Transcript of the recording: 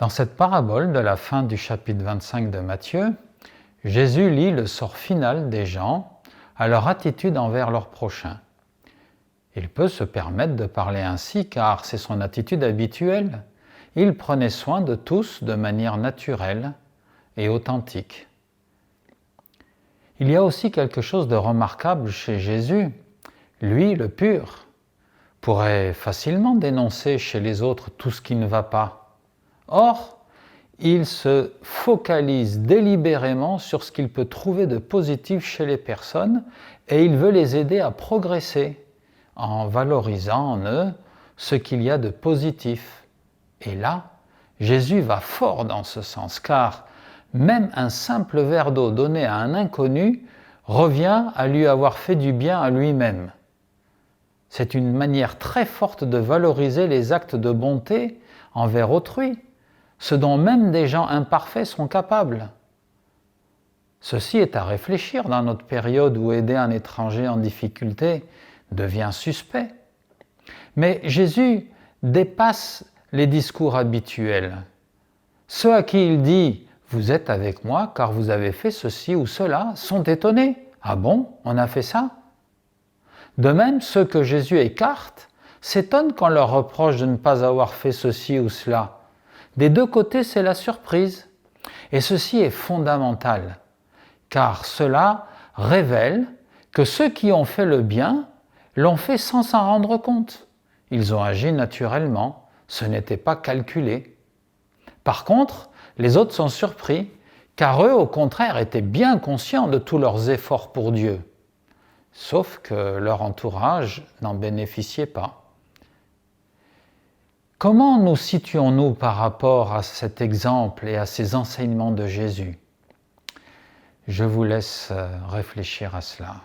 Dans cette parabole de la fin du chapitre 25 de Matthieu, Jésus lit le sort final des gens à leur attitude envers leur prochain. Il peut se permettre de parler ainsi car c'est son attitude habituelle. Il prenait soin de tous de manière naturelle et authentique. Il y a aussi quelque chose de remarquable chez Jésus. Lui, le pur, pourrait facilement dénoncer chez les autres tout ce qui ne va pas. Or, il se focalise délibérément sur ce qu'il peut trouver de positif chez les personnes et il veut les aider à progresser en valorisant en eux ce qu'il y a de positif. Et là, Jésus va fort dans ce sens, car même un simple verre d'eau donné à un inconnu revient à lui avoir fait du bien à lui-même. C'est une manière très forte de valoriser les actes de bonté envers autrui, ce dont même des gens imparfaits sont capables. Ceci est à réfléchir dans notre période où aider un étranger en difficulté devient suspect. Mais Jésus dépasse les discours habituels. Ceux à qui il dit « Vous êtes avec moi car vous avez fait ceci ou cela » sont étonnés. « Ah bon, on a fait ça ?» De même, ceux que Jésus écarte s'étonnent qu'on leur reproche de ne pas avoir fait ceci ou cela. Des deux côtés, c'est la surprise. Et ceci est fondamental, car cela révèle que ceux qui ont fait le bien l'ont fait sans s'en rendre compte. Ils ont agi naturellement, ce n'était pas calculé. Par contre, les autres sont surpris, car eux, au contraire, étaient bien conscients de tous leurs efforts pour Dieu. Sauf que leur entourage n'en bénéficiait pas. Comment nous situons-nous par rapport à cet exemple et à ces enseignements de Jésus ? Je vous laisse réfléchir à cela.